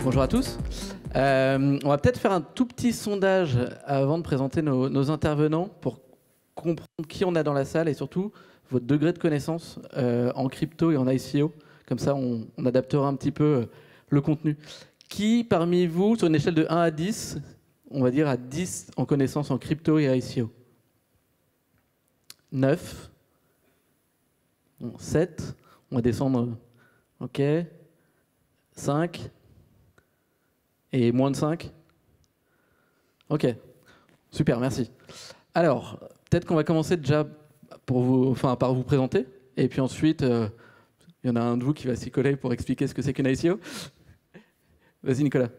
Bonjour à tous. On va peut-être faire un tout petit sondage avant de présenter nos intervenants pour comprendre qui on a dans la salle et surtout votre degré de connaissance en crypto et en ICO. Comme ça, on adaptera un petit peu le contenu. Qui parmi vous, sur une échelle de 1 à 10, on va dire à 10 en connaissance en crypto et ICO? 9. Bon, 7. On va descendre. OK. 5. Et moins de 5? Ok, super, merci. Alors, peut-être qu'on va commencer déjà par vous présenter. Et puis ensuite, il y en a un de vous qui va s'y coller pour expliquer ce que c'est qu'une ICO. Vas-y, Nicolas.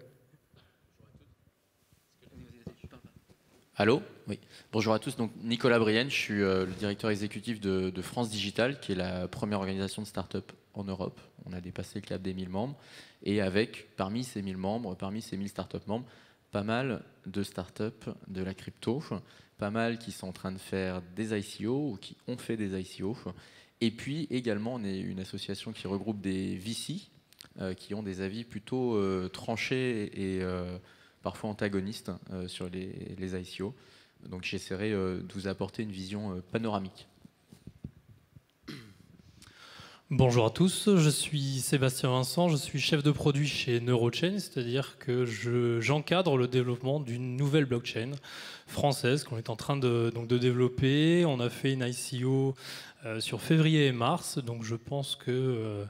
Allô? Oui. Bonjour à tous. Donc, Nicolas Brienne, je suis le directeur exécutif de France Digital, qui est la première organisation de start-up en Europe. On a dépassé le cap des 1000 membres. Et avec, parmi ces 1000 membres, parmi ces 1000 start-up membres, pas mal de start-up de la crypto, pas mal qui sont en train de faire des ICO ou qui ont fait des ICO. Et puis également, on est une association qui regroupe des VC qui ont des avis plutôt tranchés et parfois antagonistes sur les ICO. Donc j'essaierai de vous apporter une vision panoramique. Bonjour à tous, je suis Sébastien Vincent, je suis chef de produit chez Neurochain, c'est-à-dire que j'encadre le développement d'une nouvelle blockchain française qu'on est en train de développer. On a fait une ICO sur février et mars, donc je pense que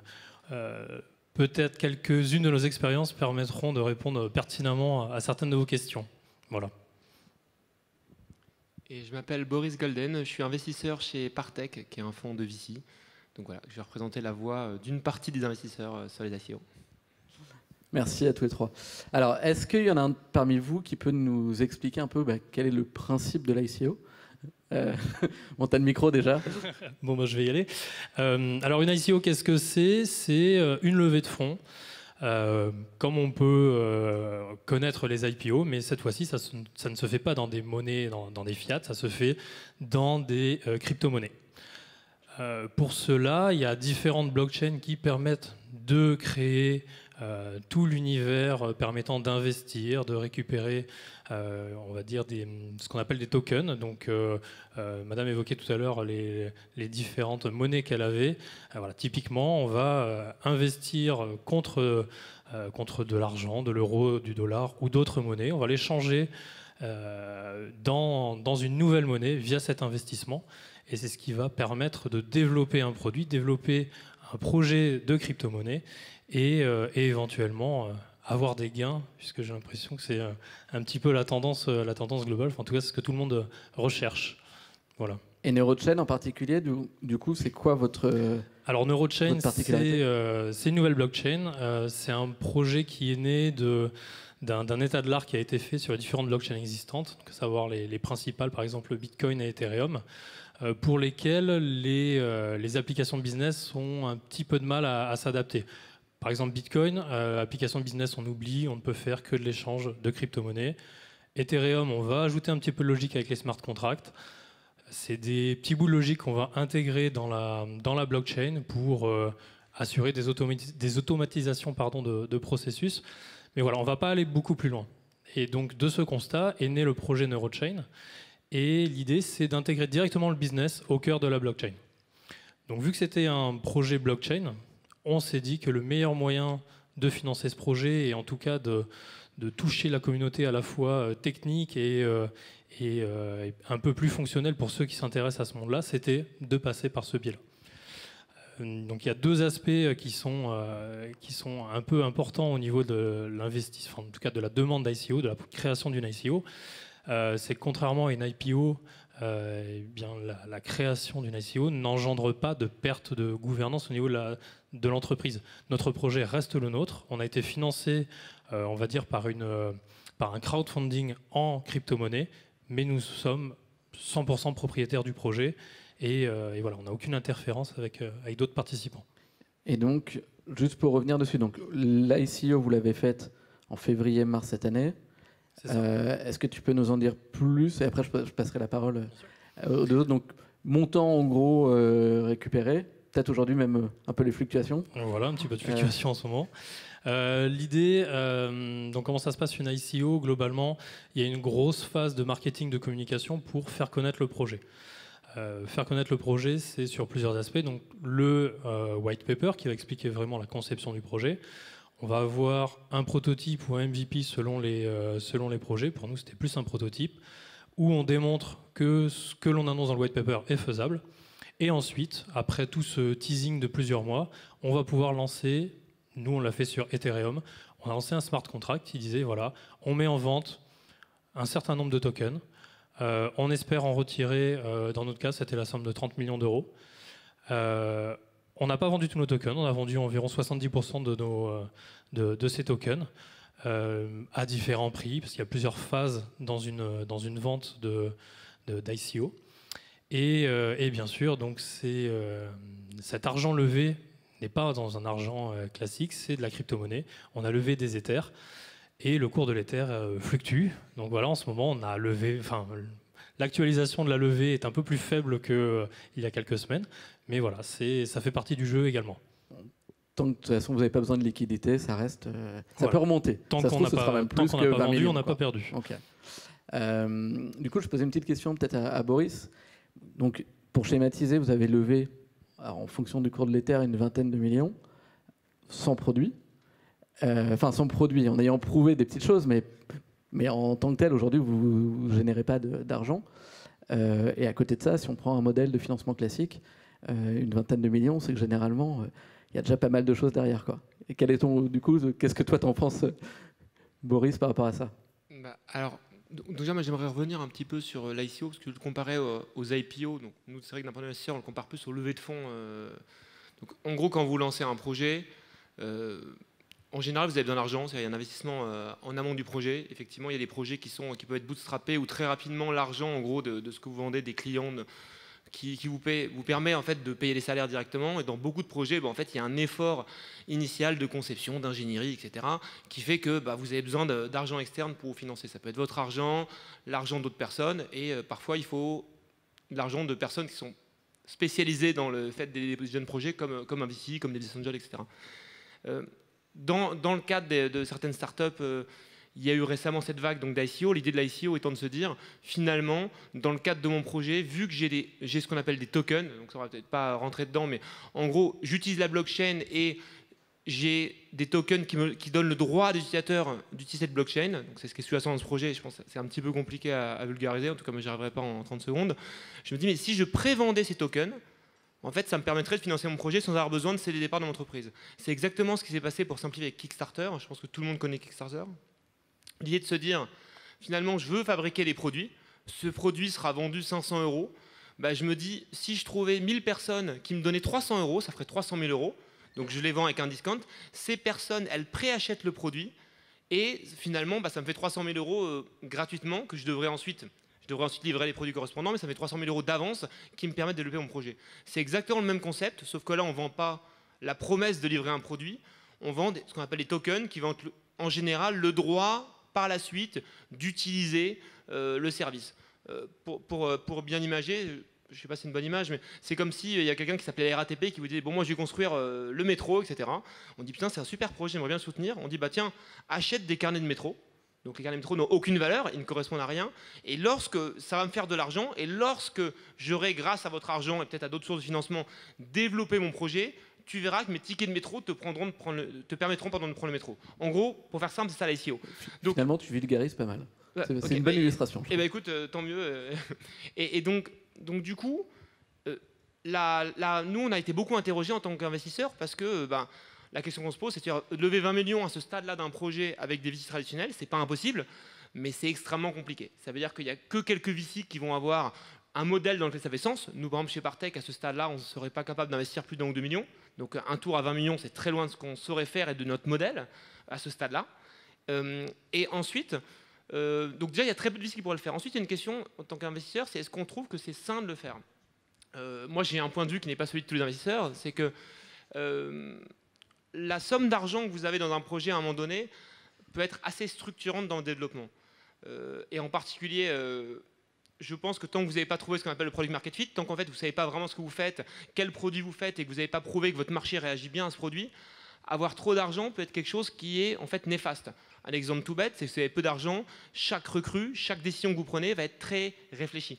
peut-être quelques-unes de nos expériences permettront de répondre pertinemment à certaines de vos questions. Voilà. Et je m'appelle Boris Golden, je suis investisseur chez Partech, qui est un fonds de VC. Donc voilà, je vais représenter la voix d'une partie des investisseurs sur les ICO. Merci à tous les trois. Alors, est-ce qu'il y en a un parmi vous qui peut nous expliquer un peu quel est le principe de l'ICO? Bon, t'as le micro déjà. Bon, je vais y aller. Alors, une ICO, qu'est-ce que c'est? C'est une levée de fonds. Comme on peut connaître les IPO, mais cette fois-ci, ça ne se fait pas dans des monnaies, dans des fiat, ça se fait dans des crypto-monnaies. Pour cela, il y a différentes blockchains qui permettent de créer tout l'univers permettant d'investir, de récupérer, on va dire, ce qu'on appelle des tokens. Donc, Madame évoquait tout à l'heure les différentes monnaies qu'elle avait. Voilà, typiquement, on va investir contre de l'argent, de l'euro, du dollar ou d'autres monnaies. On va les changer dans une nouvelle monnaie via cet investissement. Et c'est ce qui va permettre de développer un produit, développer un projet de crypto-monnaie et éventuellement avoir des gains, puisque j'ai l'impression que c'est un petit peu la tendance globale. Enfin, en tout cas, c'est ce que tout le monde recherche. Voilà. Et Neurochain en particulier, du coup, c'est quoi votre Alors Neurochain, particularité? c'est une nouvelle blockchain. C'est un projet qui est né d'un état de l'art qui a été fait sur les différentes blockchains existantes, à savoir les principales, par exemple le Bitcoin et Ethereum, pour lesquelles les applications business ont un petit peu de mal à s'adapter. Par exemple Bitcoin, application business, on oublie, on ne peut faire que de l'échange de crypto-monnaies. Ethereum, on va ajouter un petit peu de logique avec les smart contracts. C'est des petits bouts de logique qu'on va intégrer dans la blockchain pour assurer des automatisations de processus. Mais voilà, on ne va pas aller beaucoup plus loin. Et donc, de ce constat est né le projet Neurochain. Et l'idée, c'est d'intégrer directement le business au cœur de la blockchain. Donc, vu que c'était un projet blockchain, on s'est dit que le meilleur moyen de financer ce projet, et en tout cas de toucher la communauté à la fois technique et un peu plus fonctionnelle pour ceux qui s'intéressent à ce monde-là, c'était de passer par ce biais-là. Donc il y a deux aspects qui sont un peu importants au niveau de l'investissement, en tout cas de la demande d'ICO, de la création d'une ICO. C'est que contrairement à une IPO, bien la création d'une ICO n'engendre pas de perte de gouvernance au niveau de l'entreprise. Notre projet reste le nôtre. On a été financé, on va dire, par un crowdfunding en crypto-monnaie, mais nous sommes 100% propriétaires du projet. Et voilà, on n'a aucune interférence avec d'autres participants. Et donc, juste pour revenir dessus, donc l'ICO, vous l'avez faite en février-mars cette année. Est-ce que tu peux nous en dire plus? Et après, je passerai la parole aux deux autres. Donc, montant en gros récupéré, peut-être aujourd'hui même un peu les fluctuations. Voilà, un petit peu de fluctuation en ce moment. L'idée, donc comment ça se passe une ICO? Globalement, il y a une grosse phase de marketing, de communication pour faire connaître le projet. Faire connaître le projet, c'est sur plusieurs aspects. Donc le white paper qui va expliquer vraiment la conception du projet. On va avoir un prototype ou un MVP selon les projets. Pour nous, c'était plus un prototype où on démontre que ce que l'on annonce dans le white paper est faisable. Et ensuite, après tout ce teasing de plusieurs mois, on va pouvoir lancer, nous on l'a fait sur Ethereum, on a lancé un smart contract qui disait, voilà, on met en vente un certain nombre de tokens, on espère en retirer, dans notre cas c'était la somme de 30 millions d'euros. On n'a pas vendu tous nos tokens, on a vendu environ 70% de ces tokens à différents prix, parce qu'il y a plusieurs phases dans une vente d'ICO. Et bien sûr, donc cet argent levé n'est pas dans un argent classique, c'est de la crypto-monnaie. On a levé des Ethers et le cours de l'Ether fluctue. Donc voilà, en ce moment, on a levé. Enfin, l'actualisation de la levée est un peu plus faible qu'il y a quelques semaines, mais voilà, ça fait partie du jeu également. Tant que de toute façon vous n'avez pas besoin de liquidité, ça reste, ça Voilà. peut remonter. Tant Ça se qu'on trouve, n'a ce sera même plus que pas 20 vendu, millions, on n'a quoi. pas perdu. Ok. Du coup, je posais une petite question peut-être à Boris. Donc, pour schématiser, vous avez levé, alors, en fonction du cours de l'Ether, une vingtaine de millions, sans produit. Enfin, sans produit, en ayant prouvé des petites choses, mais en tant que tel, aujourd'hui, vous ne générez pas d'argent. Et à côté de ça, si on prend un modèle de financement classique, une vingtaine de millions, c'est que généralement, il y a déjà pas mal de choses derrière, quoi. Et quel est qu'est-ce que toi t'en penses, Boris, par rapport à ça? Alors, déjà, moi, j'aimerais revenir un petit peu sur l'ICO, parce que je le comparais aux IPO. Donc, nous, c'est vrai que d'un point de vue investisseur, on le compare plus aux levées de fonds. Donc, en gros, quand vous lancez un projet, en général, vous avez besoin d'argent, il y a un investissement en amont du projet. Effectivement, il y a des projets qui peuvent être bootstrappés, où très rapidement, l'argent, en gros, de ce que vous vendez, des clients qui vous permet en fait de payer les salaires directement. Et dans beaucoup de projets, en fait, il y a un effort initial de conception, d'ingénierie, etc., qui fait que vous avez besoin d'argent externe pour vous financer. Ça peut être votre argent, l'argent d'autres personnes, et parfois il faut de l'argent de personnes qui sont spécialisées dans le fait des jeunes projets, comme un VC, comme des business angels, etc. Dans le cadre de certaines startups, il y a eu récemment cette vague d'ICO. L'idée de l'ICO étant de se dire, finalement, dans le cadre de mon projet, vu que j'ai ce qu'on appelle des tokens, donc ça ne va peut-être pas rentrer dedans, mais en gros, j'utilise la blockchain et j'ai des tokens qui donnent le droit des utilisateurs d'utiliser cette blockchain. Donc c'est ce qui est sous-jacent dans ce projet. Je pense que c'est un petit peu compliqué à vulgariser. En tout cas, moi, je n'y arriverai pas en 30 secondes. Je me dis, mais si je prévendais ces tokens, en fait, ça me permettrait de financer mon projet sans avoir besoin de céder des parts dans l'entreprise. C'est exactement ce qui s'est passé pour simplifier avec Kickstarter. Je pense que tout le monde connaît Kickstarter. L'idée de se dire, finalement, je veux fabriquer des produits. Ce produit sera vendu 500 €. Je me dis, si je trouvais 1000 personnes qui me donnaient 300 €, ça ferait 300 000 €. Donc je les vends avec un discount. Ces personnes, elles préachètent le produit. Et finalement, ça me fait 300 000 € gratuitement que je devrais ensuite livrer les produits correspondants, mais ça fait 300 000 € d'avance qui me permettent de développer mon projet. C'est exactement le même concept, sauf que là, on ne vend pas la promesse de livrer un produit, on vend ce qu'on appelle les tokens, qui vendent en général le droit, par la suite, d'utiliser le service. Pour bien imager, je ne sais pas si c'est une bonne image, mais c'est comme s'il y a quelqu'un qui s'appelait la RATP qui vous dit, bon, moi, je vais construire le métro, etc. On dit, putain, c'est un super projet, j'aimerais bien le soutenir. On dit, tiens, achète des carnets de métro. Donc les carnets de métro n'ont aucune valeur, ils ne correspondent à rien. Et lorsque ça va me faire de l'argent, et lorsque j'aurai, grâce à votre argent et peut-être à d'autres sources de financement, développé mon projet, tu verras que mes tickets de métro te permettront de prendre le métro. En gros, pour faire simple, c'est ça l'ICO. Donc, finalement, tu vulgarises pas mal. C'est une bonne illustration. Écoute, tant mieux. Et donc du coup, nous, on a été beaucoup interrogés en tant qu'investisseurs parce que la question qu'on se pose, c'est de lever 20 millions à ce stade-là d'un projet avec des VC traditionnels, c'est pas impossible, mais c'est extrêmement compliqué. Ça veut dire qu'il n'y a que quelques VC qui vont avoir un modèle dans lequel ça fait sens. Nous, par exemple, chez Partech, à ce stade-là, on ne serait pas capable d'investir plus d'1 ou 2 millions. Donc un tour à 20 millions, c'est très loin de ce qu'on saurait faire et de notre modèle à ce stade-là. Et ensuite, donc déjà, il y a très peu de VC qui pourraient le faire. Ensuite, il y a une question, en tant qu'investisseur, c'est est-ce qu'on trouve que c'est sain de le faire? Moi, j'ai un point de vue qui n'est pas celui de tous les investisseurs, c'est que la somme d'argent que vous avez dans un projet à un moment donné peut être assez structurante dans le développement. Et en particulier, je pense que tant que vous n'avez pas trouvé ce qu'on appelle le product market fit, tant qu'en fait vous ne savez pas vraiment ce que vous faites, quel produit vous faites et que vous n'avez pas prouvé que votre marché réagit bien à ce produit, avoir trop d'argent peut être quelque chose qui est en fait néfaste. Un exemple tout bête, c'est que si vous avez peu d'argent, chaque recrue, chaque décision que vous prenez va être très réfléchie.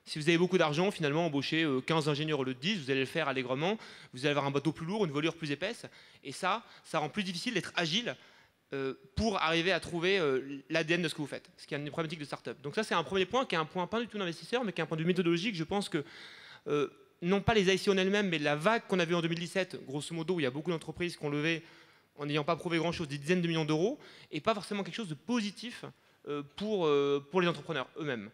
Si vous avez beaucoup d'argent, finalement, embaucher 15 ingénieurs au lieu de 10, vous allez le faire allègrement, vous allez avoir un bateau plus lourd, une voilure plus épaisse, et ça rend plus difficile d'être agile pour arriver à trouver l'ADN de ce que vous faites, ce qui est une problématique de start-up. Donc ça, c'est un premier point qui est un point pas du tout d'investisseur, mais qui est un point de vue méthodologique. Je pense que non pas les ICO en elles-mêmes, mais la vague qu'on a vue en 2017, grosso modo, où il y a beaucoup d'entreprises qui ont levé en n'ayant pas prouvé grand-chose, des dizaines de millions d'euros, et pas forcément quelque chose de positif pour les entrepreneurs eux-mêmes.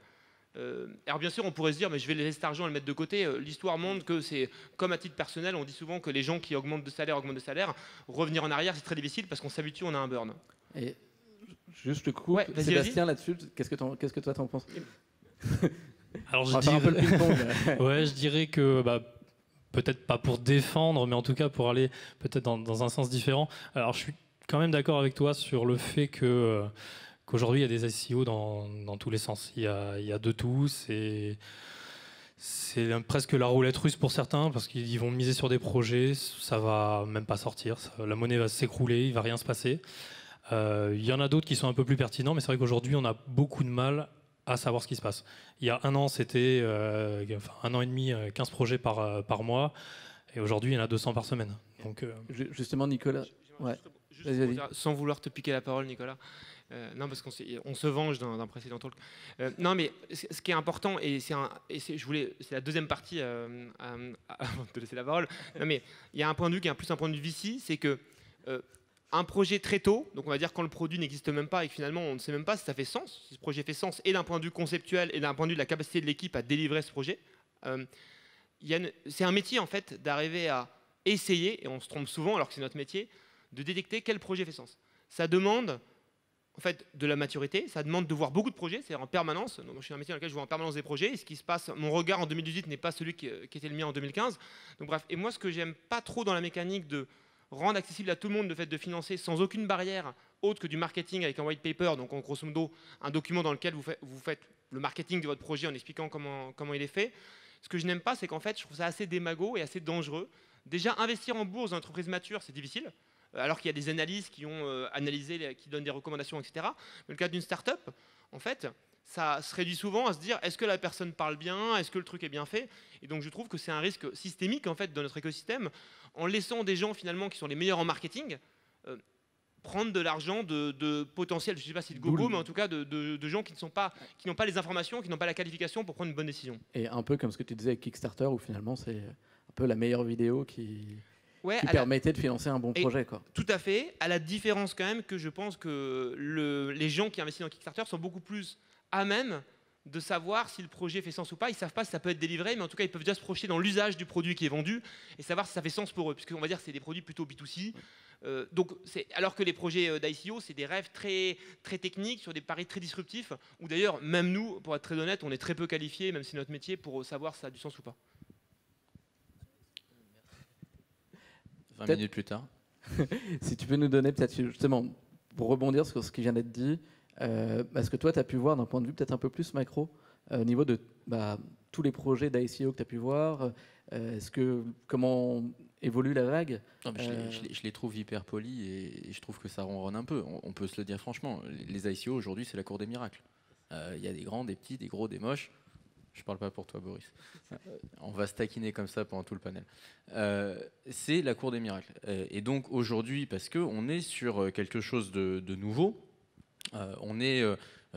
Alors bien sûr, on pourrait se dire, mais je vais laisser cet argent et le mettre de côté. L'histoire montre que c'est comme à titre personnel, on dit souvent que les gens qui augmentent de salaire, revenir en arrière, c'est très difficile parce qu'on s'habitue, on a un burn. Et juste le coup, Ouais, Sébastien, là-dessus, qu'est-ce que toi t'en penses? Alors On va faire un peu le ping-pong. ouais, je dirais que peut-être pas pour défendre, mais en tout cas pour aller peut-être dans un sens différent. Alors je suis quand même d'accord avec toi sur le fait que qu'aujourd'hui il y a des ICO dans tous les sens. Il y a de tout. C'est presque la roulette russe pour certains parce qu'ils vont miser sur des projets, ça va même pas sortir, la monnaie va s'écrouler, il va rien se passer. Il y en a d'autres qui sont un peu plus pertinents, mais c'est vrai qu'aujourd'hui on a beaucoup de mal à savoir ce qui se passe. Il y a un an, c'était un an et demi, 15 projets par mois, et aujourd'hui il y en a 200 par semaine. Donc, Justement, Nicolas. Ouais. Juste sans vouloir te piquer la parole, Nicolas. Non, parce qu'on se venge d'un précédent talk. Non, mais ce qui est important, et c'est la deuxième partie avant de te laisser la parole. Non, mais il y a un point de vue qui est plus un point de vue VC, c'est que un projet très tôt, donc on va dire quand le produit n'existe même pas et que finalement on ne sait même pas si ça fait sens, si ce projet fait sens, et d'un point de vue conceptuel et d'un point de vue de la capacité de l'équipe à délivrer ce projet. C'est un métier en fait d'arriver à essayer, et on se trompe souvent alors que c'est notre métier, de détecter quel projet fait sens. Ça demande en fait de la maturité, ça demande de voir beaucoup de projets, c'est-à-dire en permanence. Donc, moi, je suis un métier dans lequel je vois en permanence des projets, et ce qui se passe, mon regard en 2018 n'est pas celui qui était le mien en 2015. Donc bref, et moi ce que j'aime pas trop dans la mécanique de rendre accessible à tout le monde le fait de financer sans aucune barrière autre que du marketing avec un white paper, donc en grosso modo un document dans lequel vous faites le marketing de votre projet en expliquant comment il est fait. Ce que je n'aime pas, c'est qu'en fait je trouve ça assez démago et assez dangereux. Déjà, investir en bourse dans une entreprise mature, c'est difficile, alors qu'il y a des analyses qui ont analysé, qui donnent des recommandations, etc. Mais le cas d'une start-up, en fait, ça se réduit souvent à se dire est-ce que la personne parle bien, est-ce que le truc est bien fait. Et donc je trouve que c'est un risque systémique en fait dans notre écosystème, en laissant des gens finalement qui sont les meilleurs en marketing prendre de l'argent de potentiel, je ne sais pas si de gogo, mais en tout cas de gens qui n'ont pas les informations, qui n'ont pas la qualification pour prendre une bonne décision. Et un peu comme ce que tu disais avec Kickstarter, où finalement c'est un peu la meilleure vidéo qui permettait de financer un bon projet, quoi. Tout à fait, à la différence quand même que je pense que les gens qui investissent dans Kickstarter sont beaucoup plus à même de savoir si le projet fait sens ou pas. Ils ne savent pas si ça peut être délivré, mais en tout cas, ils peuvent déjà se projeter dans l'usage du produit qui est vendu et savoir si ça fait sens pour eux, puisqu'on va dire que c'est des produits plutôt B2C. Donc, alors que les projets d'ICO, c'est des rêves très, très techniques, sur des paris très disruptifs, où d'ailleurs, même nous, pour être très honnête, on est très peu qualifiés, même si c'est notre métier, pour savoir si ça a du sens ou pas. 20 minutes plus tard. Si tu peux nous donner peut-être justement, pour rebondir sur ce qui vient d'être dit, est-ce que toi tu as pu voir d'un point de vue peut-être un peu plus macro au niveau de tous les projets d'ICO que tu as pu voir, comment évolue la vague? Non, mais je les trouve hyper polis et je trouve que ça ronronne un peu. On peut se le dire franchement, les ICO aujourd'hui c'est la cour des miracles. Il y a des grands, des petits, des gros, des moches. Je parle pas pour toi, Boris. On va se taquiner comme ça pendant tout le panel. C'est la cour des miracles. Et donc aujourd'hui, parce qu'on est sur quelque chose de nouveau, on est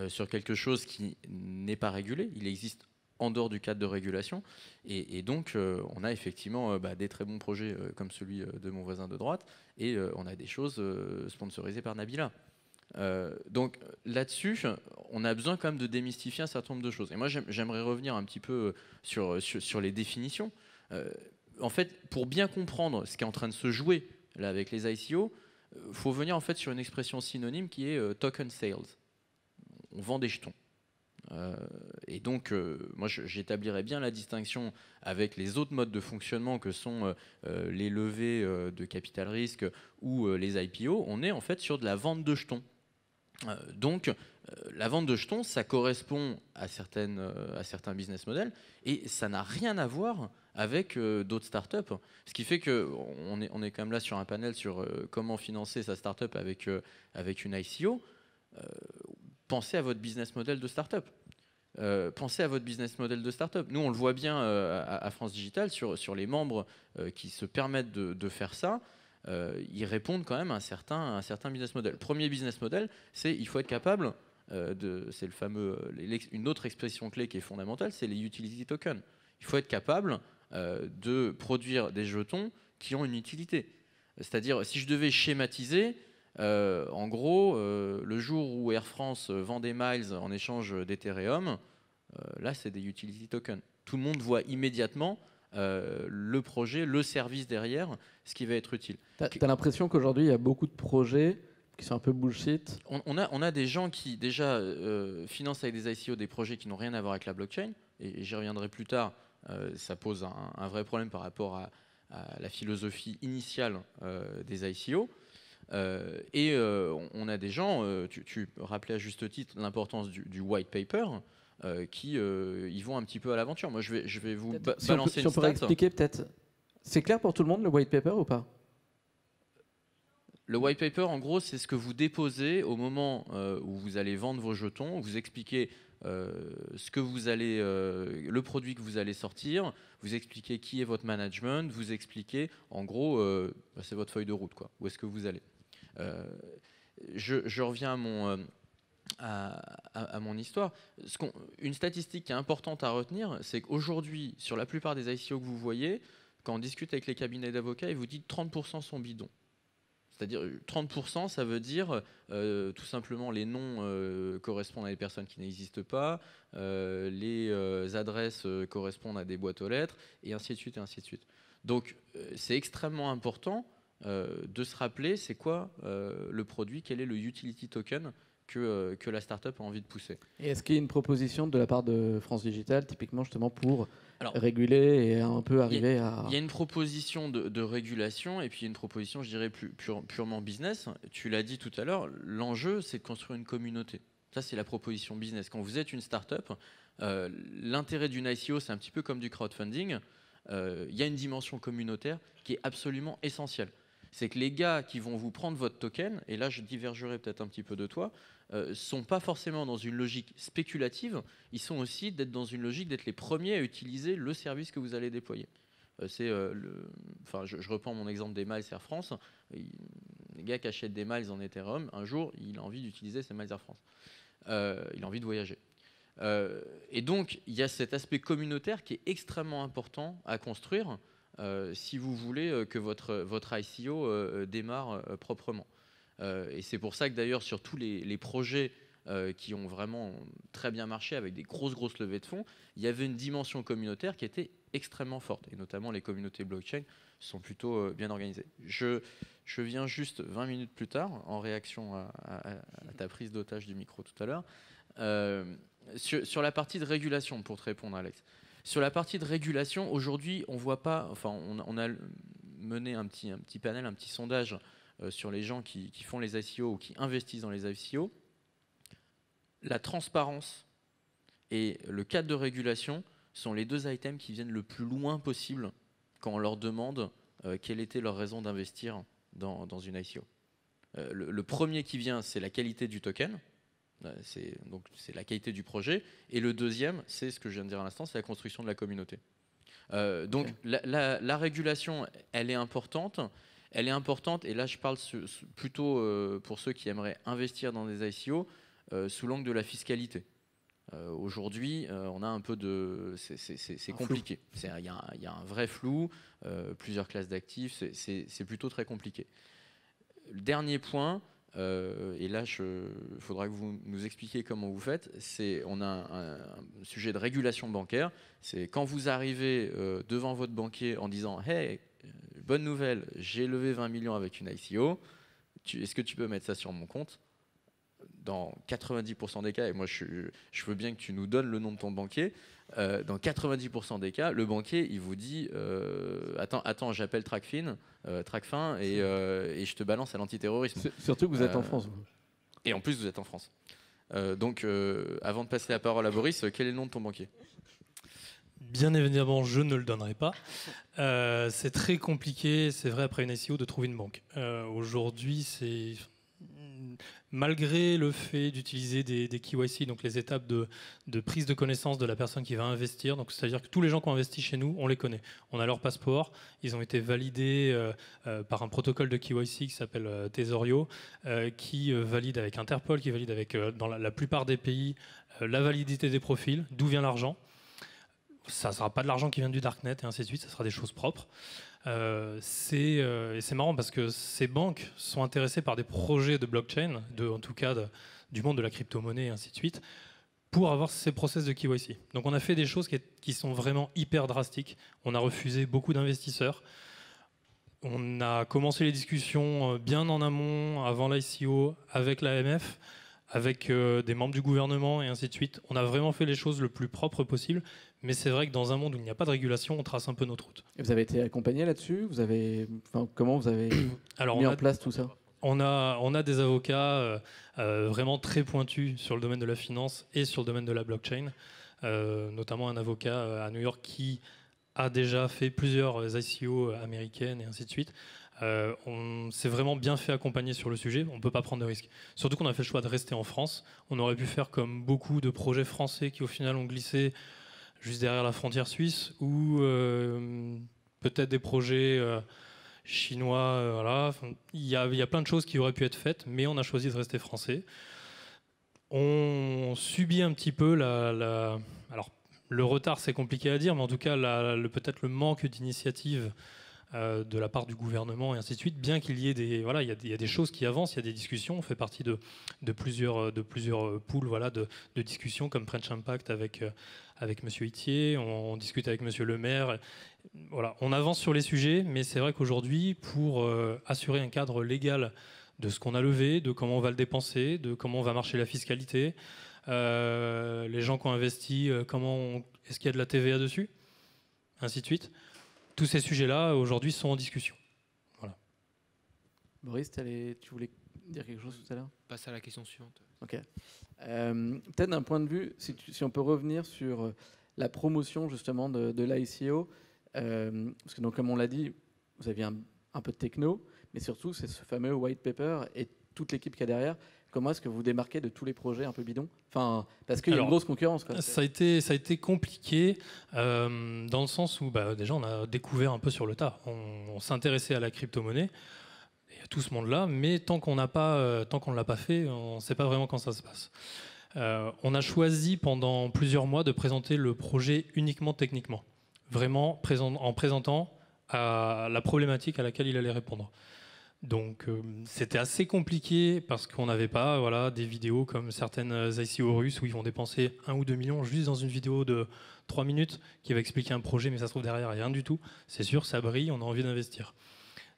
sur quelque chose qui n'est pas régulé. Il existe en dehors du cadre de régulation. Et donc, on a effectivement des très bons projets comme celui de mon voisin de droite. Et on a des choses sponsorisées par Nabila. Donc là-dessus, on a besoin quand même de démystifier un certain nombre de choses. Et moi, j'aimerais revenir un petit peu sur les définitions. En fait, pour bien comprendre ce qui est en train de se jouer là avec les ICO, il faut venir en fait sur une expression synonyme qui est token sales. On vend des jetons. Et donc, moi, j'établirais bien la distinction avec les autres modes de fonctionnement que sont les levées de capital risque ou les IPO. On est en fait sur de la vente de jetons. Donc, la vente de jetons, ça correspond à certains business models et ça n'a rien à voir avec d'autres startups. Ce qui fait qu'on est quand même là sur un panel sur comment financer sa startup avec une ICO. Pensez à votre business model de startup. Pensez à votre business model de startup. Nous, on le voit bien à France Digital sur les membres qui se permettent de faire ça. Ils répondent quand même à un certain business model. Premier business model, c'est il faut être capable c'est le fameux, une autre expression clé qui est fondamentale, c'est les utility tokens. Il faut être capable de produire des jetons qui ont une utilité. C'est-à-dire, si je devais schématiser, en gros, le jour où Air France vend des miles en échange d'Ethereum, là, c'est des utility tokens. Tout le monde voit immédiatement le projet, le service derrière, ce qui va être utile. T'as l'impression qu'aujourd'hui, il y a beaucoup de projets qui sont un peu bullshit. On a des gens qui déjà financent avec des ICO des projets qui n'ont rien à voir avec la blockchain, et j'y reviendrai plus tard. Ça pose un vrai problème par rapport à la philosophie initiale des ICO. On a des gens, tu rappelais à juste titre l'importance du white paper, qui y vont un petit peu à l'aventure. Moi, je vais vous balancer si on pourrait stat. expliquer peut-être. C'est clair pour tout le monde le white paper ou pas? Le white paper, en gros, c'est ce que vous déposez au moment où vous allez vendre vos jetons. Vous expliquez ce que vous allez, le produit que vous allez sortir. Vous expliquez qui est votre management. Vous expliquez, en gros, c'est votre feuille de route, quoi. Où est-ce que vous allez. Je reviens à mon histoire. Une statistique qui est importante à retenir, c'est qu'aujourd'hui, sur la plupart des ICO que vous voyez, quand on discute avec les cabinets d'avocats, ils vous disent 30% sont bidons. C'est-à-dire 30%, ça veut dire tout simplement les noms correspondent à des personnes qui n'existent pas, les adresses correspondent à des boîtes aux lettres, et ainsi de suite, et ainsi de suite. Donc c'est extrêmement important de se rappeler c'est quoi le produit, quel est le utility token que la startup a envie de pousser. Et est-ce qu'il y a une proposition de la part de France Digital, typiquement justement pour réguler et un peu arriver à... Il y a une proposition de régulation et puis une proposition, je dirais, purement business. Tu l'as dit tout à l'heure, l'enjeu, c'est de construire une communauté. Ça, c'est la proposition business. Quand vous êtes une startup, l'intérêt d'une ICO, c'est un petit peu comme du crowdfunding. Il y a une dimension communautaire qui est absolument essentielle. C'est que les gars qui vont vous prendre votre token, et là je divergerai peut-être un petit peu de toi, sont pas forcément dans une logique spéculative, ils sont aussi d'être dans une logique d'être les premiers à utiliser le service que vous allez déployer. Je reprends mon exemple des miles Air France. Les gars qui achètent des miles en Ethereum, un jour, il a envie d'utiliser ces miles Air France. Il a envie de voyager. Et donc, il y a cet aspect communautaire qui est extrêmement important à construire si vous voulez que votre ICO démarre proprement. Et c'est pour ça que d'ailleurs, sur tous les projets qui ont vraiment très bien marché avec des grosses levées de fonds, il y avait une dimension communautaire qui était extrêmement forte. Et notamment, les communautés blockchain sont plutôt bien organisées. Je viens juste 20 minutes plus tard, en réaction à ta prise d'otage du micro tout à l'heure, sur la partie de régulation, pour te répondre, Alex. Sur la partie de régulation, aujourd'hui, on voit pas. Enfin, on a mené un petit panel, un petit sondage sur les gens qui font les ICO ou qui investissent dans les ICO. La transparence et le cadre de régulation sont les deux items qui viennent le plus loin possible quand on leur demande quelle était leur raison d'investir dans une ICO. Le premier qui vient, c'est la qualité du token. C'est la qualité du projet. Et le deuxième, c'est ce que je viens de dire à l'instant, c'est la construction de la communauté. Donc la régulation, elle est importante. Elle est importante, et là je parle plutôt pour ceux qui aimeraient investir dans des ICO sous l'angle de la fiscalité. Aujourd'hui, on a un peu de... C'est compliqué. Il y a un vrai flou, plusieurs classes d'actifs, c'est plutôt très compliqué. Le dernier point... et là, il faudra que vous nous expliquiez comment vous faites. On a un sujet de régulation bancaire. C'est quand vous arrivez devant votre banquier en disant « Hey, bonne nouvelle, j'ai levé 20 millions avec une ICO. Est-ce que tu peux mettre ça sur mon compte ?» Dans 90% des cas, et moi je veux bien que tu nous donnes le nom de ton banquier, dans 90% des cas, le banquier il vous dit attends, j'appelle TracFin et je te balance à l'antiterrorisme. Surtout que vous êtes en France. Et en plus, vous êtes en France. Donc, avant de passer la parole à Boris, quel est le nom de ton banquier ? Bien évidemment, je ne le donnerai pas. C'est très compliqué, c'est vrai, après une ICO, de trouver une banque. Aujourd'hui, c'est... Malgré le fait d'utiliser des KYC, donc les étapes de prise de connaissance de la personne qui va investir, donc c'est-à-dire que tous les gens qui ont investi chez nous, on les connaît. On a leur passeport, ils ont été validés par un protocole de KYC qui s'appelle Tesorio, qui valide avec Interpol, qui valide avec, dans la plupart des pays, la validité des profils, d'où vient l'argent. Ça ne sera pas de l'argent qui vient du darknet et ainsi de suite, ça sera des choses propres. C'est marrant parce que ces banques sont intéressées par des projets de blockchain, en tout cas du monde de la crypto-monnaie et ainsi de suite, pour avoir ces process de KYC. Donc on a fait des choses qui sont vraiment hyper drastiques. On a refusé beaucoup d'investisseurs. On a commencé les discussions bien en amont, avant l'ICO, avec l'AMF, avec des membres du gouvernement et ainsi de suite. On a vraiment fait les choses le plus propre possible, mais c'est vrai que dans un monde où il n'y a pas de régulation, on trace un peu notre route. Et vous avez été accompagné là-dessus ? Comment vous avez mis en place tout ça ? On a des avocats vraiment très pointus sur le domaine de la finance et sur le domaine de la blockchain, notamment un avocat à New York qui a déjà fait plusieurs ICO américaines et ainsi de suite. On s'est vraiment bien fait accompagner sur le sujet, on ne peut pas prendre de risques. Surtout qu'on a fait le choix de rester en France. On aurait pu faire comme beaucoup de projets français qui au final ont glissé juste derrière la frontière suisse, ou peut-être des projets chinois. Voilà. Enfin, il y a plein de choses qui auraient pu être faites, mais on a choisi de rester français. On subit un petit peu alors, le retard, c'est compliqué à dire, mais en tout cas, peut-être le manque d'initiative de la part du gouvernement et ainsi de suite, bien qu'il y ait il y a des choses qui avancent, il y a des discussions, on fait partie de plusieurs pools de discussions comme French Impact avec Monsieur Itier, on discute avec Monsieur le maire. Voilà, on avance sur les sujets, mais c'est vrai qu'aujourd'hui, pour assurer un cadre légal de ce qu'on a levé, de comment on va le dépenser, de comment va marcher la fiscalité, les gens qui ont investi, est-ce qu'il y a de la TVA dessus, ainsi de suite. Tous ces sujets-là, aujourd'hui, sont en discussion. Voilà. Boris, tu voulais dire quelque chose tout à l'heure ? Passe à la question suivante. Ok. Peut-être d'un point de vue, si on peut revenir sur la promotion justement de l'ICO, parce que donc, comme on l'a dit, vous aviez un peu de techno, mais surtout c'est ce fameux white paper et toute l'équipe qu'il y a derrière. Comment est-ce que vous démarquez de tous les projets un peu bidons ? Enfin, parce qu'il y a une grosse concurrence. Quoi. Ça a été compliqué dans le sens où déjà on a découvert un peu sur le tas. On s'intéressait à la crypto-monnaie et à tout ce monde-là, mais tant qu'on ne l'a pas fait, on ne sait pas vraiment quand ça se passe. On a choisi pendant plusieurs mois de présenter le projet uniquement techniquement, vraiment en présentant à la problématique à laquelle il allait répondre. Donc c'était assez compliqué parce qu'on n'avait pas des vidéos comme certaines ICO russes où ils vont dépenser 1 ou 2 millions juste dans une vidéo de 3 minutes qui va expliquer un projet, mais ça se trouve derrière rien du tout. C'est sûr, ça brille, on a envie d'investir.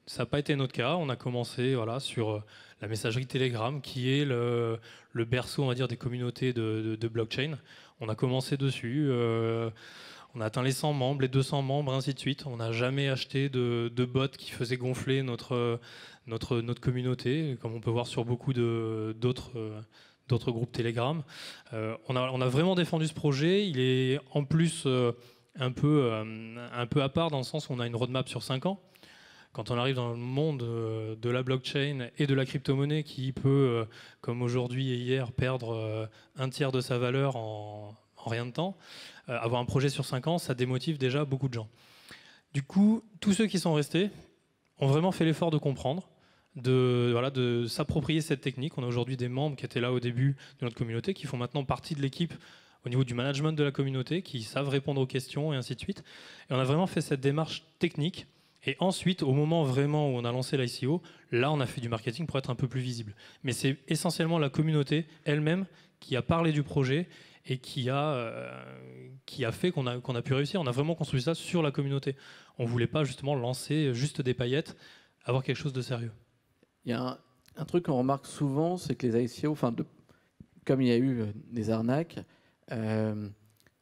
Ça n'a pas été notre cas. On a commencé sur la messagerie Telegram qui est le berceau, on va dire, des communautés de blockchain. On a commencé dessus. On a atteint les 100 membres, les 200 membres, ainsi de suite. On n'a jamais acheté de bots qui faisaient gonfler notre communauté, comme on peut voir sur beaucoup d'autres groupes Telegram. On a vraiment défendu ce projet. Il est en plus un peu à part dans le sens où on a une roadmap sur 5 ans. Quand on arrive dans le monde de la blockchain et de la crypto-monnaie qui peut, comme aujourd'hui et hier, perdre un tiers de sa valeur en rien de temps, avoir un projet sur 5 ans, ça démotive déjà beaucoup de gens. Du coup, tous ceux qui sont restés ont vraiment fait l'effort de comprendre, de s'approprier cette technique. On a aujourd'hui des membres qui étaient là au début de notre communauté, qui font maintenant partie de l'équipe au niveau du management de la communauté, qui savent répondre aux questions et ainsi de suite. Et on a vraiment fait cette démarche technique. Et ensuite, au moment vraiment où on a lancé l'ICO, là, on a fait du marketing pour être un peu plus visible. Mais c'est essentiellement la communauté elle-même qui a parlé du projet et qui a fait qu'on a pu réussir. On a vraiment construit ça sur la communauté. On ne voulait pas justement lancer juste des paillettes, avoir quelque chose de sérieux. Il y a un truc qu'on remarque souvent, c'est que les ICO, comme il y a eu des arnaques,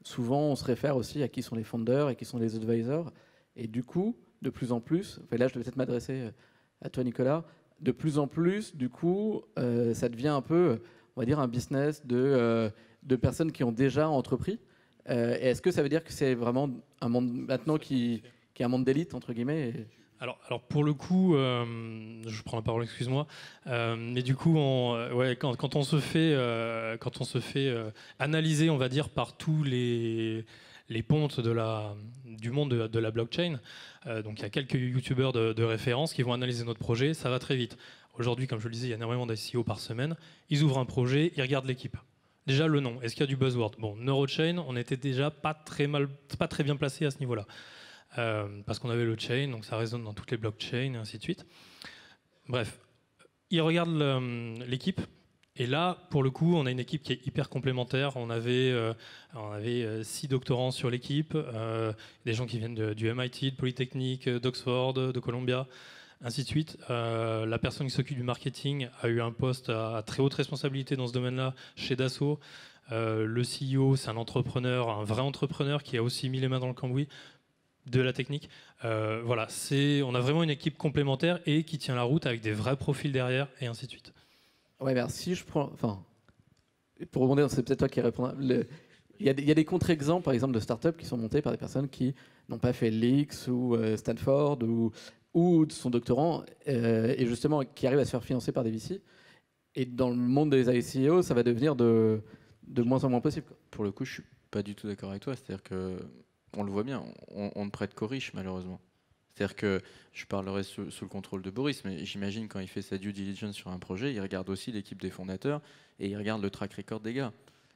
souvent on se réfère aussi à qui sont les founders et qui sont les advisors. Et du coup, de plus en plus, là je vais peut-être m'adresser à toi Nicolas, de plus en plus, du coup, ça devient un peu, on va dire, un business de personnes qui ont déjà entrepris. Et est-ce que ça veut dire que c'est vraiment un monde maintenant qui est un monde d'élite, entre guillemets Alors pour le coup, je prends la parole, excuse-moi, mais du coup, quand on se fait analyser, on va dire, par tous les pontes du monde de la blockchain, donc il y a quelques youtubeurs de référence qui vont analyser notre projet, ça va très vite. Aujourd'hui, comme je le disais, il y a énormément d'ICO par semaine. Ils ouvrent un projet, ils regardent l'équipe. Déjà le nom, est-ce qu'il y a du buzzword? Bon, Neurochain, on était déjà pas très bien placé à ce niveau-là. Parce qu'on avait le chain, donc ça résonne dans toutes les blockchains et ainsi de suite. Bref, ils regardent l'équipe, et là, pour le coup, on a une équipe qui est hyper complémentaire. On avait 6 doctorants sur l'équipe, des gens qui viennent du MIT, de Polytechnique, d'Oxford, de Columbia, ainsi de suite. La personne qui s'occupe du marketing a eu un poste à très haute responsabilité dans ce domaine-là chez Dassault. Le CEO, c'est un entrepreneur, un vrai entrepreneur qui a aussi mis les mains dans le cambouis de la technique. Voilà, on a vraiment une équipe complémentaire et qui tient la route avec des vrais profils derrière et ainsi de suite. Ouais, mais alors, si je prends, enfin, pour rebondir, c'est peut-être toi qui répondras. Il y a des contre-exemples, par exemple, de startups qui sont montées par des personnes qui n'ont pas fait l'X ou Stanford ou son doctorant et justement qui arrivent à se faire financer par des VC. Et dans le monde des ICO, ça va devenir de moins en moins possible, quoi. Pour le coup, je suis pas du tout d'accord avec toi. C'est-à-dire que on le voit bien, on ne prête qu'aux riches, malheureusement. C'est-à-dire que je parlerai sous le contrôle de Boris, mais j'imagine quand il fait sa due diligence sur un projet, il regarde aussi l'équipe des fondateurs et il regarde le track record des gars.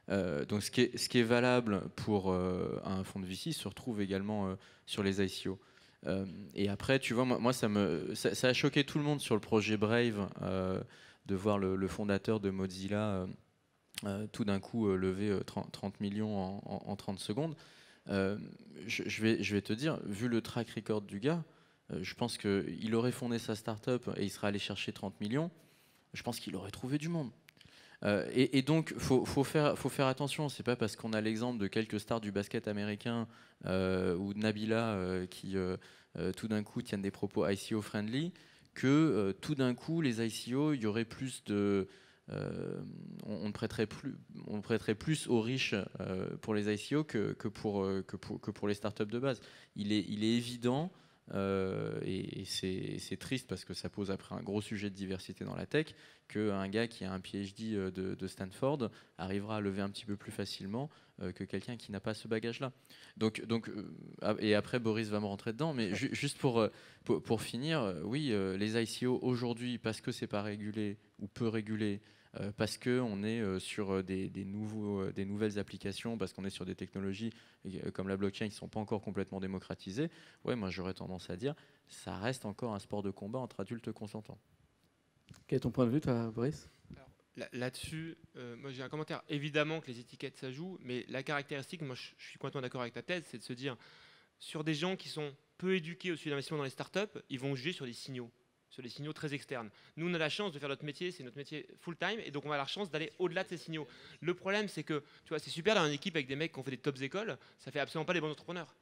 Donc ce qui est valable pour un fonds de VC se retrouve également sur les ICO. Et après, tu vois, moi ça a choqué tout le monde sur le projet Brave de voir le fondateur de Mozilla tout d'un coup lever 30 millions en 30 secondes. Je vais te dire, vu le track record du gars, je pense qu'il aurait fondé sa start-up et il serait allé chercher 30 millions. Je pense qu'il aurait trouvé du monde. Et donc, faut faire attention. C'est pas parce qu'on a l'exemple de quelques stars du basket américain ou de Nabila qui tout d'un coup tiennent des propos ICO friendly que tout d'un coup les ICO, il y aurait plus de on prêterait plus aux riches pour les ICO que pour les startups de base. Il est évident, et c'est triste parce que ça pose après un gros sujet de diversité dans la tech, qu'un gars qui a un PhD de Stanford arrivera à lever un petit peu plus facilement que quelqu'un qui n'a pas ce bagage-là. Donc, et après Boris va me rentrer dedans, mais juste pour finir, oui, les ICO aujourd'hui, parce que c'est pas régulé ou peu régulé, parce qu'on est sur des nouvelles applications, parce qu'on est sur des technologies comme la blockchain qui ne sont pas encore complètement démocratisées, ouais, moi j'aurais tendance à dire ça reste encore un sport de combat entre adultes consentants. Quel est ton point de vue, toi, Boris? Là-dessus, moi j'ai un commentaire. Évidemment que les étiquettes ça joue, mais la caractéristique, moi je suis complètement d'accord avec ta thèse, c'est de se dire sur des gens qui sont peu éduqués au sujet d'investissement dans les startups, ils vont juger sur des signaux très externes. Nous, on a la chance de faire notre métier, c'est notre métier full-time, et donc on a la chance d'aller au-delà de ces signaux. Le problème, c'est que, tu vois, c'est super d'avoir une équipe avec des mecs qui ont fait des tops écoles, ça fait absolument pas des bons entrepreneurs.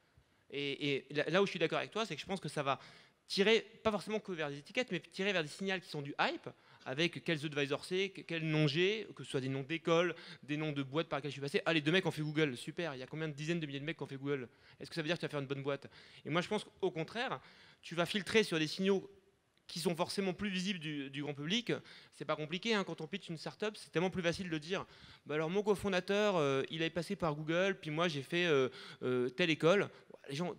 Et là où je suis d'accord avec toi, c'est que je pense que ça va tirer, pas forcément que vers des étiquettes, mais tirer vers des signaux qui sont du hype, avec quels advisors c'est, quels noms j'ai, que ce soit des noms d'écoles, des noms de boîtes par lesquelles je suis passé. Ah, les 2 mecs ont fait Google, super, il y a combien de dizaines de milliers de mecs qui ont fait Google? Est-ce que ça veut dire que tu vas faire une bonne boîte? Et moi, je pense qu'au contraire, tu vas filtrer sur des signaux qui sont forcément plus visibles du grand public. C'est pas compliqué, hein, quand on pitch une startup, c'est tellement plus facile de dire bah alors mon cofondateur il est passé par Google, puis moi j'ai fait telle école. Les gens,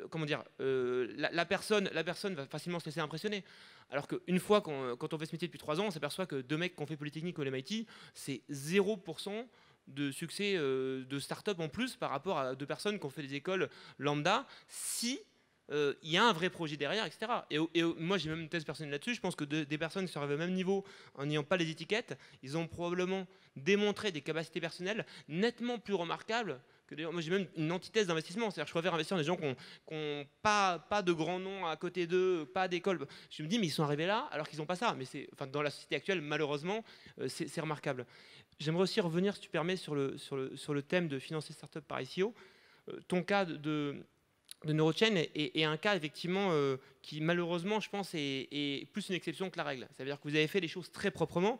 comment dire, la personne va facilement se laisser impressionner. Alors qu'une fois quand on fait ce métier depuis 3 ans, on s'aperçoit que 2 mecs qui ont fait Polytechnique ou l'MIT, c'est 0% de succès de start-up en plus par rapport à 2 personnes qui ont fait des écoles lambda, si il y a un vrai projet derrière, etc. Et moi, j'ai même une thèse personnelle là-dessus. Je pense que des personnes qui sont arrivées au même niveau en n'ayant pas les étiquettes, ils ont probablement démontré des capacités personnelles nettement plus remarquables que des... Moi, j'ai même une antithèse d'investissement. C'est-à-dire que je préfère investir dans des gens qui n'ont pas de grands noms à côté d'eux, pas d'école. Je me dis, mais ils sont arrivés là alors qu'ils n'ont pas ça. Mais dans la société actuelle, malheureusement, c'est remarquable. J'aimerais aussi revenir, si tu permets, sur le thème de financer start-up par ICO. Ton cas de Neurochain est un cas effectivement qui malheureusement, je pense, est plus une exception que la règle. Ça veut dire que vous avez fait les choses très proprement.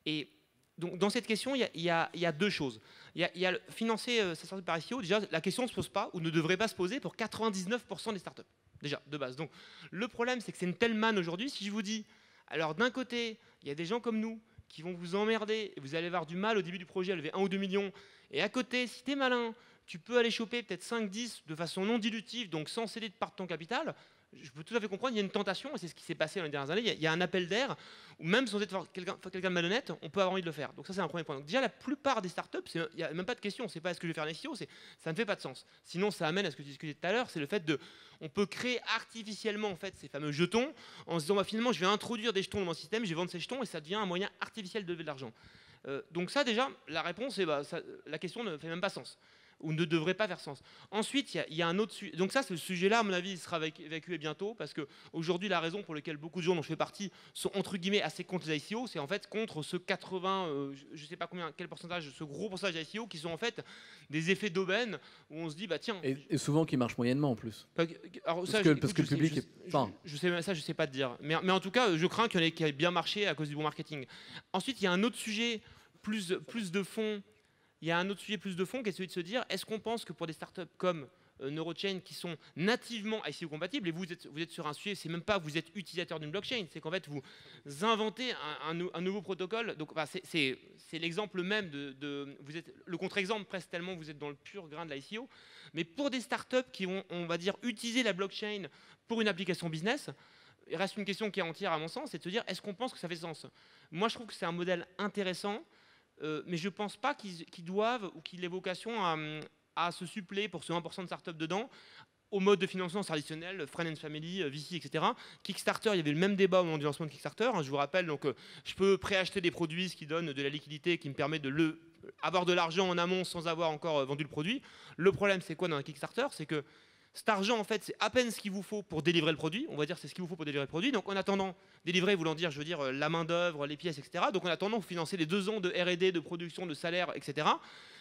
Et donc dans cette question, il y a deux choses. Il y a financer sa startup par ICO. Déjà, la question ne se pose pas ou ne devrait pas se poser pour 99% des startups. Déjà, de base. Donc le problème, c'est que c'est une telle manne aujourd'hui. Si je vous dis, alors d'un côté, il y a des gens comme nous qui vont vous emmerder et vous allez avoir du mal au début du projet à lever 1 ou 2 millions. Et à côté, si tu es malin, tu peux aller choper peut-être 5-10 de façon non dilutive, donc sans céder de part de ton capital. Je peux tout à fait comprendre, il y a une tentation, et c'est ce qui s'est passé dans les dernières années, il y a un appel d'air, où même sans être quelqu'un de malhonnête, on peut avoir envie de le faire. Donc ça, c'est un premier point. Donc déjà, la plupart des startups, il n'y a même pas de question, c'est pas est-ce que je vais faire un SEO, ça ne fait pas de sens. Sinon, ça amène à ce que tu discutais tout à l'heure, c'est le fait on peut créer artificiellement en fait, ces fameux jetons, en se disant, finalement, je vais introduire des jetons dans mon système, je vais vendre ces jetons, et ça devient un moyen artificiel de lever de l'argent. Donc ça, déjà, la réponse, la question ne fait même pas sens, ou ne devrait pas faire sens. Ensuite, il y a un autre sujet. Donc ça, ce sujet-là, à mon avis, il sera évacué bientôt, parce qu'aujourd'hui, la raison pour laquelle beaucoup de gens dont je fais partie sont, entre guillemets, assez contre les ICO, c'est en fait contre ce 80, je ne sais pas quel pourcentage, ce gros pourcentage d'ICO qui sont en fait des effets d'aubaine, où on se dit, bah tiens... Et souvent qui marchent moyennement en plus. Alors, parce que le public est... Je sais pas te dire. Mais en tout cas, je crains qu'il y en ait qui aient bien marché à cause du bon marketing. Ensuite, il y a un autre sujet, plus de fond. Il y a un autre sujet plus de fond qui est celui de se dire, est-ce qu'on pense que pour des startups comme Neurochain qui sont nativement ICO compatibles, et vous êtes sur un sujet, c'est même pas vous êtes utilisateur d'une blockchain, c'est qu'en fait vous inventez un nouveau protocole. Donc c'est l'exemple même vous êtes le contre-exemple presque tellement vous êtes dans le pur grain de l'ICO. Mais pour des startups qui ont, on va dire, utilisé la blockchain pour une application business, il reste une question qui est entière à mon sens, c'est de se dire, est-ce qu'on pense que ça fait sens? Moi, je trouve que c'est un modèle intéressant. Mais je ne pense pas qu'ils doivent ou qu'ils aient vocation à se suppléer pour ce 1% de start-up dedans au mode de financement traditionnel, Friends and Family, VC, etc. Kickstarter, il y avait le même débat au moment du lancement de Kickstarter. Je vous rappelle, donc, je peux préacheter des produits, ce qui donne de la liquidité, qui me permet de avoir de l'argent en amont sans avoir encore vendu le produit. Le problème, c'est quoi dans un Kickstarter? C'est que cet argent, en fait, c'est à peine ce qu'il vous faut pour délivrer le produit. On va dire c'est ce qu'il vous faut pour délivrer le produit. Donc, en attendant, délivrer voulant dire, je veux dire, la main-d'œuvre, les pièces, etc. Donc, en attendant, vous financez les 2 ans de R&D, de production, de salaire, etc.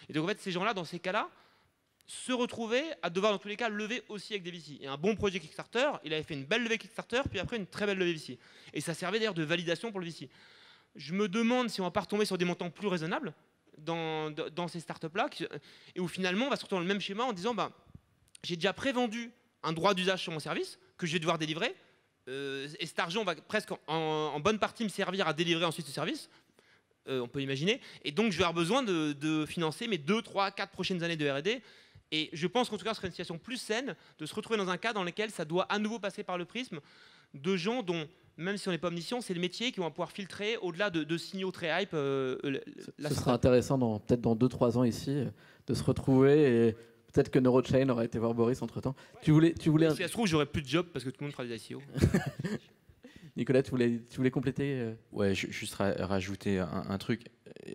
Et donc, en fait, ces gens-là, dans ces cas-là, se retrouver à devoir, dans tous les cas, lever aussi avec des VC. Et un bon projet Kickstarter, il avait fait une belle levée Kickstarter, puis après, une très belle levée VC. Et ça servait d'ailleurs de validation pour le VC. Je me demande si on va pas retomber sur des montants plus raisonnables dans ces startups-là, et où finalement, on va se retrouver dans le même schéma en disant, j'ai déjà prévendu un droit d'usage sur mon service que je vais devoir délivrer. Et cet argent va presque en bonne partie me servir à délivrer ensuite ce service. On peut imaginer. Et donc, je vais avoir besoin de financer mes 2, 3, 4 prochaines années de R&D. Et je pense qu'en tout cas, ce serait une situation plus saine de se retrouver dans un cas dans lequel ça doit à nouveau passer par le prisme de gens dont, même si on n'est pas omniscient, c'est le métier qui vont pouvoir filtrer au-delà de signaux très hype. Ce sera intéressant, peut-être dans 2-3 ans ici, de se retrouver et... Peut-être que Neurochain aurait été voir Boris entre-temps. Tu voulais... Si ça se trouve, j'aurais plus de job parce que tout le monde fera des ICO. Nicolas, tu voulais compléter Ouais, juste rajouter un truc.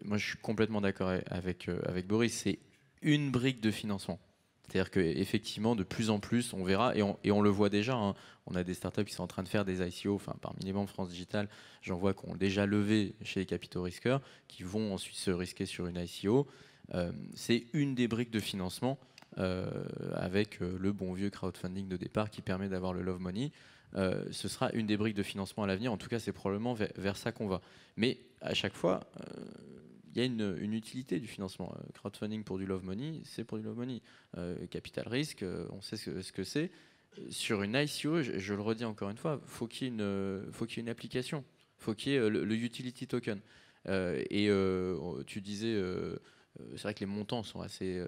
Moi, je suis complètement d'accord avec Boris. C'est une brique de financement. C'est-à-dire qu'effectivement, de plus en plus, on verra, et on le voit déjà, hein, on a des startups qui sont en train de faire des ICO, enfin, parmi les membres France Digital, j'en vois qui ont déjà levé chez les capitaux risqueurs, qui vont ensuite se risquer sur une ICO. C'est une des briques de financement. Avec le bon vieux crowdfunding de départ qui permet d'avoir le love money. Ce sera une des briques de financement à l'avenir. En tout cas, c'est probablement vers ça qu'on va. Mais à chaque fois, il y a une utilité du financement. Crowdfunding pour du love money, c'est pour du love money. Capital risque, on sait ce que c'est. Sur une ICO, je le redis encore une fois, faut qu'il y ait une application. Faut qu'il y ait le utility token. Tu disais... c'est vrai que les montants sont assez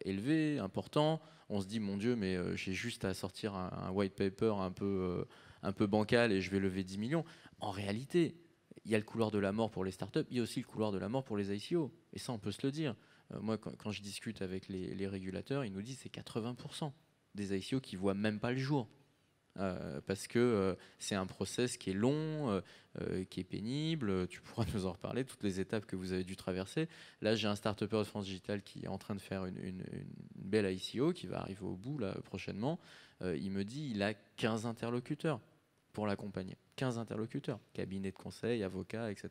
élevés, importants. On se dit, mon Dieu, mais j'ai juste à sortir un white paper un peu bancal et je vais lever 10 millions. En réalité, il y a le couloir de la mort pour les startups, il y a aussi le couloir de la mort pour les ICO. Et ça, on peut se le dire. Moi, quand je discute avec les régulateurs, ils nous disent que c'est 80% des ICO qui ne voient même pas le jour. Parce que c'est un process qui est long, qui est pénible. Tu pourras nous en reparler, toutes les étapes que vous avez dû traverser. Là, j'ai un start-upper de France Digital qui est en train de faire une belle ICO qui va arriver au bout là, prochainement. Il me dit qu'il a 15 interlocuteurs pour l'accompagner. 15 interlocuteurs, cabinet de conseil, avocats, etc.,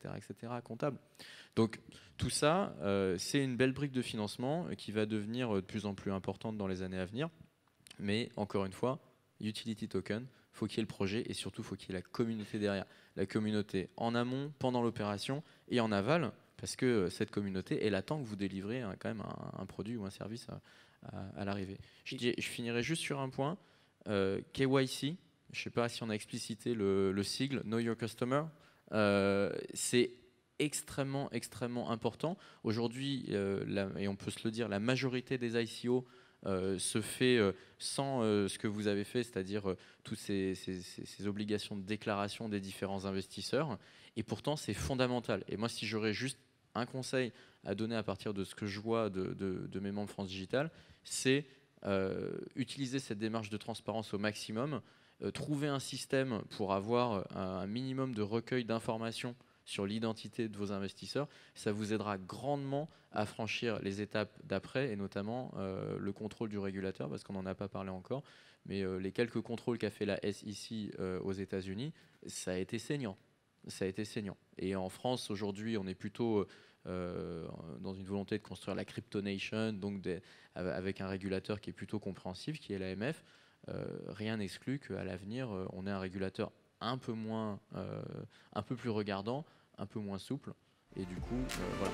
comptables. Donc tout ça, c'est une belle brique de financement qui va devenir de plus en plus importante dans les années à venir. Mais encore une fois, utility token, faut qu'il y ait le projet et surtout faut qu'il y ait la communauté derrière. La communauté en amont, pendant l'opération et en aval, parce que cette communauté, elle attend que vous délivrez quand même un produit ou un service à l'arrivée. Je finirai juste sur un point. KYC, je ne sais pas si on a explicité le sigle, Know Your Customer, c'est extrêmement important. Aujourd'hui, et on peut se le dire, la majorité des ICO se fait sans ce que vous avez fait, c'est-à-dire toutes ces obligations de déclaration des différents investisseurs. Et pourtant, c'est fondamental. Et moi, si j'aurais juste un conseil à donner à partir de ce que je vois de mes membres France Digital, c'est utiliser cette démarche de transparence au maximum, trouver un système pour avoir un minimum de recueil d'informations sur l'identité de vos investisseurs. Ça vous aidera grandement à franchir les étapes d'après, et notamment le contrôle du régulateur, parce qu'on n'en a pas parlé encore, mais les quelques contrôles qu'a fait la SEC aux États-Unis, ça a été saignant. Ça a été saignant. Et en France, aujourd'hui, on est plutôt dans une volonté de construire la crypto-nation, donc avec un régulateur qui est plutôt compréhensif, qui est l'AMF. Rien n'exclut qu'à l'avenir, on ait un régulateur un peu plus regardant, un peu moins souple, et du coup, voilà.